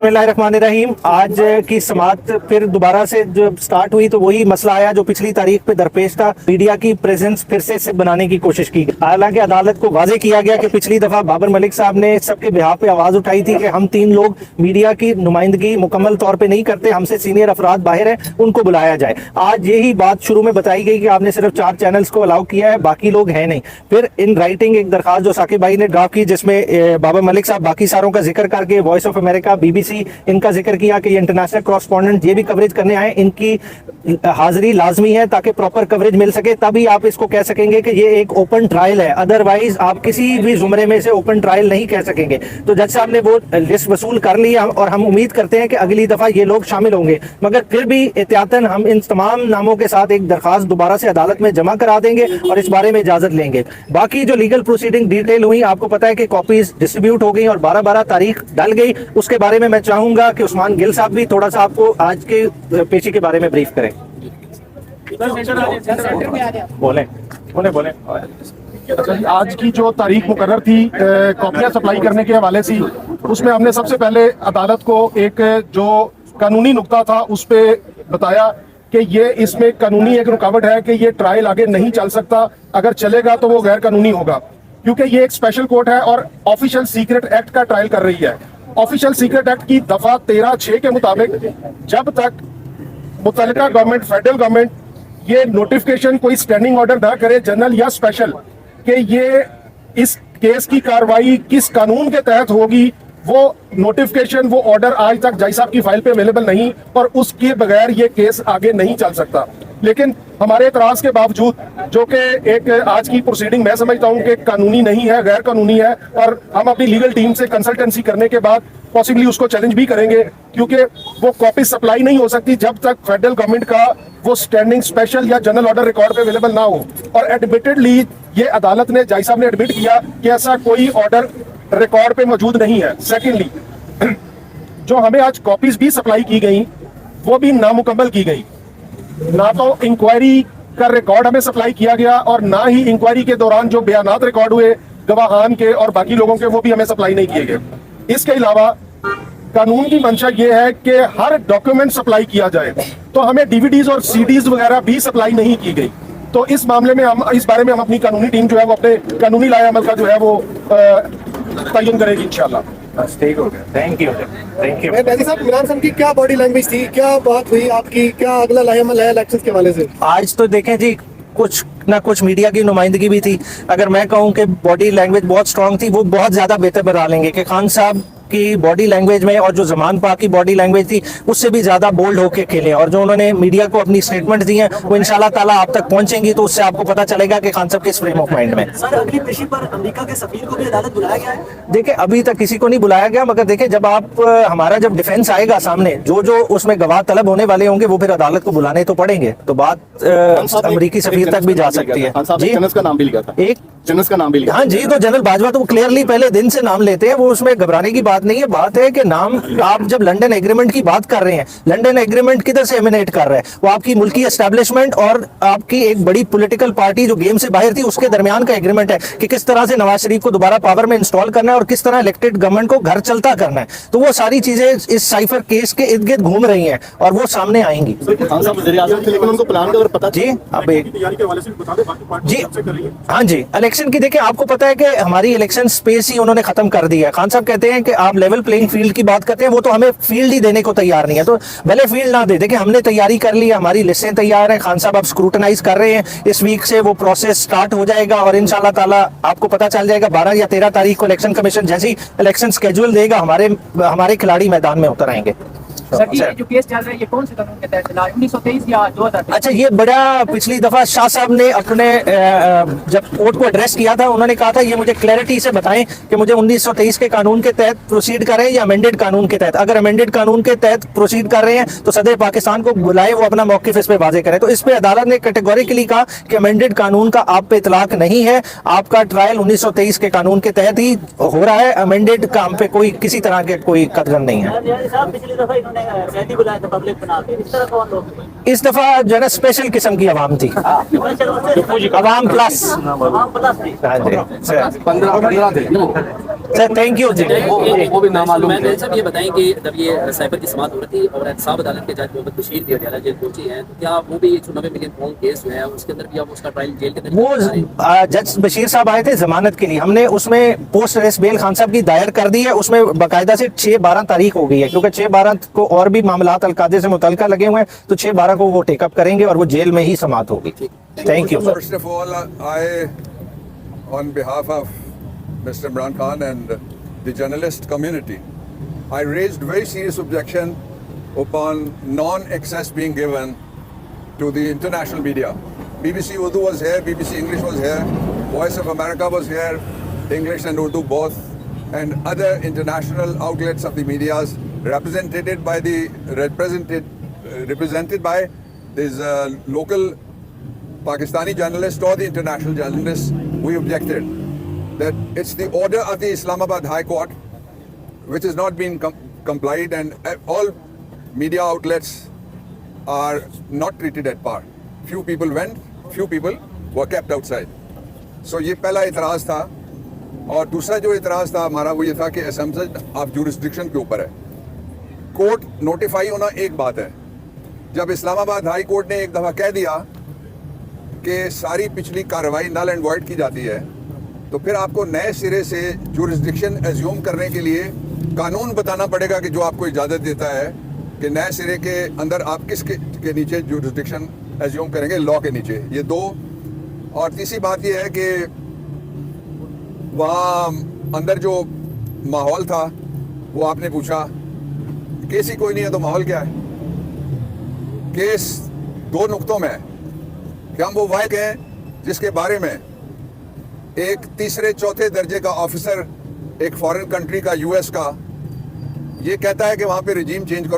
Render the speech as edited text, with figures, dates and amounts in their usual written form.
बिस्मिल्लाहिर्रहमानिर्रहीम। आज की समाअत फिर दोबारा से जो स्टार्ट हुई तो वही मसला आया जो पिछली तारीख पे दरपेश था। मीडिया की प्रेजेंस फिर से बनाने की कोशिश की। हालांकि अदालत को वाजे किया गया कि पिछली दफा बाबर मलिक साहब ने सबके बिहाफ पे आवाज उठाई थी कि हम 3 लोग मीडिया की नुमाइंदगी मुकम्मल तौर पर नहीं करते, हमसे सीनियर अफराद बाहर है, उनको बुलाया जाए। आज यही बात शुरू में बताई गई कि आपने सिर्फ 4 चैनल्स को अलाउ किया है, बाकी लोग हैं नहीं। फिर इन राइटिंग एक दरखास्त जो साकिब भाई ने ड्राफ्ट की जिसमें बाबर मलिक साहब बाकी सारों का जिक्र करके वॉइस ऑफ अमेरिका, बीबीसी इनका जिक्र किया कि ये इंटरनेशनल कॉरेस्पॉन्डेंट ये भी कवरेज करने आए, इनकी हाजिरी लाजमी है ताकि प्रॉपर कवरेज मिल सके, तभी आप इसको कह सकेंगे कि ये एक ओपन ट्रायल है। अदरवाइज आप किसी भी जुमरे में से ओपन ट्रायल नहीं कह सकेंगे। तो जज साहब ने वो लिस्ट वसूल कर ली और हम उम्मीद करते हैं कि अगली दफा ये लोग शामिल होंगे, मगर फिर भी एहतियातन हम इन तमाम नामों के साथ एक दरखास्त दोबारा से अदालत में जमा करा देंगे और इस बारे में इजाजत लेंगे। बाकी जो लीगल प्रोसीडिंग डिटेल हुई, आपको पता है कि कॉपीज डिस्ट्रीब्यूट हो गई और 12-12 तारीख डल गई। उसके बारे में मैं चाहूंगा कि उस्मान गिल साहब भी थोड़ा सा आपको आज के पेशी के बारे में ब्रीफ करें। बोलें। आज की जो तारीख मुकर्रर थी कॉपियां सप्लाई करने के हवाले से, उसमें हमने सबसे पहले अदालत को एक जो कानूनी नुक्ता था उस पे बताया कि ये इसमें कानूनी एक रुकावट है कि ये ट्रायल आगे नहीं चल सकता, अगर चलेगा तो वो गैर कानूनी होगा, क्योंकि ये एक स्पेशल कोर्ट है और ऑफिशियल सीक्रेट एक्ट का ट्रायल कर रही है। ऑफिशियल सीक्रेट एक्ट की दफा 13(6) के मुताबिक जब तक मुतल्लिका गवर्नमेंट, फेडरल गवर्नमेंट ये नोटिफिकेशन कोई स्टैंडिंग ऑर्डर ना करे, जनरल या स्पेशल, कि ये इस केस की कार्रवाई किस कानून के तहत होगी, वो नोटिफिकेशन, वो ऑर्डर आज तक जज साहब की फाइल पे अवेलेबल नहीं और उसके बगैर ये केस आगे नहीं चल सकता। लेकिन हमारे इतराज के बावजूद, जो कि एक आज की प्रोसीडिंग मैं समझता हूं कि कानूनी नहीं है, गैर कानूनी है, और हम अपनी लीगल टीम से कंसल्टेंसी करने के बाद पॉसिबली उसको चैलेंज भी करेंगे, क्योंकि वो कॉपी सप्लाई नहीं हो सकती जब तक फेडरल गवर्नमेंट का वो स्टैंडिंग स्पेशल या जनरल ऑर्डर रिकॉर्ड पे अवेलेबल ना हो। और एडमिटेडली ये अदालत ने, जज साहब ने एडमिट किया कि ऐसा कोई ऑर्डर रिकॉर्ड पे मौजूद नहीं है। सेकेंडली, जो हमें आज कॉपीज भी सप्लाई की गई वो भी नामुकम्मल की गई, ना तो इंक्वायरी का रिकॉर्ड हमें सप्लाई किया गया और ना ही इंक्वायरी के दौरान जो बयानात रिकॉर्ड हुए गवाहान के और बाकी लोगों के, वो भी हमें सप्लाई नहीं किए गए। इसके अलावा कानून की मंशा ये है कि हर डॉक्यूमेंट सप्लाई किया जाए, तो हमें डीवीडीज और सीडीज वगैरह भी सप्लाई नहीं की गई। तो इस मामले में हम, इस बारे में हम अपनी कानूनी टीम जो है वो अपने कानूनी लाए अमल का जो है वो तयन करेगी इंशाल्लाह। ठीक हो गया, थैंक यू। मेहदी साहब, इमरान खान की क्या बॉडी लैंग्वेज थी, क्या बात हुई आपकी, क्या अगला लाहेमल है इलेक्शन के हवाले से? आज तो देखें जी, कुछ ना कुछ मीडिया की नुमाइंदगी भी थी। अगर मैं कहूं कि बॉडी लैंग्वेज बहुत स्ट्रांग थी, वो बहुत ज्यादा बेहतर बना लेंगे कि खान साहब की बॉडी लैंग्वेज में और जो जमान पाक की बॉडी लैंग्वेज थी उससे भी ज्यादा बोल्ड होके खेले, और जो उन्होंने मीडिया को अपनी स्टेटमेंट दी हैं वो इंशाल्लाह ताला आप तक पहुंचेंगी, तो उससे आपको पता चलेगा कि खान साहब किस फ्रेम ऑफ माइंड में। सर, अगली पेशी पर अमेरिका के सफीर को भी अदालत बुलाया गया है? देखिए, अभी तक किसी को नहीं बुलाया गया, मगर देखिए जब आप हमारा जब डिफेंस आएगा सामने, जो उसमें गवाह तलब होने वाले होंगे वो फिर अदालत को बुलाने तो पड़ेंगे, तो बात अमेरिकी सफीर तक भी जा सकती है। जी, का नाम भी लिखा था, एक जनरल का नाम भी लिखा। हाँ जी, तो जनरल बाजवा तो क्लियरली पहले दिन से नाम लेते हैं, वो उसमें घबराने की बात नहीं है। बात है कि नाम, आप जब लंदन एग्रीमेंट की बात कर रहे हैं, लंदन एग्रीमेंट किधर से एमिनेट कर रहा है? वो आपकी मुल्की एस्टैब्लिशमेंट और आपकी एक बड़ी पॉलिटिकल पार्टी जो गेम से बाहर थी उसके दरमियान का एग्रीमेंट है कि किस तरह से नवाज शरीफ को दोबारा पावर में इंस्टॉल करना है और किस तरह इलेक्टेड गवर्नमेंट को घर चलता करना है। तो वो सारी चीजें इस साइफर केस के इर्द गिर्द घूम रही हैं और वो सामने आएंगी। जी, अब जी, हाँ जी, इलेक्शन की देखिए, आपको पता है कि हमारी इलेक्शन स्पेस ही उन्होंने खत्म कर दिया है। खान साहब कहते हैं कि आप लेवल प्लेइंग फील्ड की बात करते हैं, वो तो हमें फील्ड ही देने को तैयार नहीं है, तो भले फील्ड ना दे। देखिए, हमने तैयारी कर ली है, हमारी लिस्टें तैयार हैं, खान साहब अब स्क्रूटनाइज कर रहे हैं, इस वीक से वो प्रोसेस स्टार्ट हो जाएगा और इंशाल्लाह ताला आपको पता चल जाएगा 12 या 13 तारीख को इलेक्शन कमीशन जैसी इलेक्शन स्केड्यूल देगा, हमारे खिलाड़ी मैदान में उतर आएंगे। सर, ये जो केस चल रहा है ये कौन से कानून के तहत चला, 1923 या 2023? अच्छा, ये बड़ा पिछली दफा शाह साहब ने अपने जब कोर्ट को एड्रेस किया था, उन्होंने कहा था ये मुझे क्लैरिटी से बताएं कि मुझे 1923 के कानून के तहत प्रोसीड कर रहे हैं या अमेंडेड कानून के तहत। अगर अमेंडेड कानून के तहत प्रोसीड कर रहे हैं तो सदर पाकिस्तान को बुलाए, वो अपना मौकिफ इस पे वाजे करें। तो इस पे अदालत ने कैटेगोरिकली कहा कि अमेंडेड कानून का आप पे इतलाक नहीं है, आपका ट्रायल 1923 के कानून के तहत ही हो रहा है, अमेंडेड का हम पे कोई किसी तरह के कोई कदगन नहीं है। इस दफा जो है ना स्पेशल किस्म की आवाम थी, आवाम प्लस। हाँ, प्लस थी। हाँ जी, 15 थे। सर थैंक यू जी वो भी नामालूम मैं थे। साहब ये बताएं कि जब ये साइबर की समाअत हो रही थी और एहतसाब अदालत के जज मोहम्मद बशीर भी अडयाला जेल पहुंचे हैं, तो क्या वो भी 190 मिलियन पाउंड केस जो है उसके अंदर भी आप उसका ट्रायल जेल के अंदर वो करा रहे हैं? जज बशीर साहब आए थे जमानत के लिए, हमने उसमें पोस्ट अरेस्ट बेल खान साहब की दायर कर दी है, उसमें बाकायदा से 6/12 तारीख हो गई है, क्योंकि 6/12 को और भी मामलात अलकादे से मुतलका लगे हुए हैं, तो 6/12 को वो टेकअप करेंगे और वो जेल में ही समाप्त होगी। Thank you First of all, I, on behalf of Mr. Imran Khan and the journalist community, I raised very serious objection upon non-access being given to the international media. BBC Urdu was here, BBC English was here, Voice of America was here, English and Urdu both, and other international outlets of the medias represented by these local Pakistani journalists or the international journalists. We objected that it's the order of the Islamabad High Court which has not been complied, and all media outlets are not treated at par. Few people went, few people were kept outside. So ये पहला इतराज़ था, और दूसरा जो इतराज़ था हमारा वो ये था कि असम्पशन ऑफ जुरिस्डिक्शन के ऊपर है। कोर्ट नोटिफाई होना एक बात है, जब इस्लामाबाद हाई कोर्ट ने एक दफ़ा कह दिया कि सारी पिछली कार्रवाई नल एंड वॉइड की जाती है, तो फिर आपको नए सिरे से जुरिस्डिक्शन एज्यूम करने के लिए कानून बताना पड़ेगा कि जो आपको इजाज़त देता है कि नए सिरे के अंदर आप के नीचे जुरिस्डिक्शन एज्यूम करेंगे, लॉ के नीचे। ये दो। और तीसरी बात ये है कि वहाँ अंदर जो माहौल था वो आपने पूछा, केस ही कोई नहीं है तो माहौल क्या है? केस दो नुक्तों में है कि हम वो वाइक हैं जिसके बारे में एक तीसरे चौथे दर्जे का ऑफिसर एक फॉरेन कंट्री का, यूएस का, ये कहता है कि वहाँ पे रिजीम चेंज करो।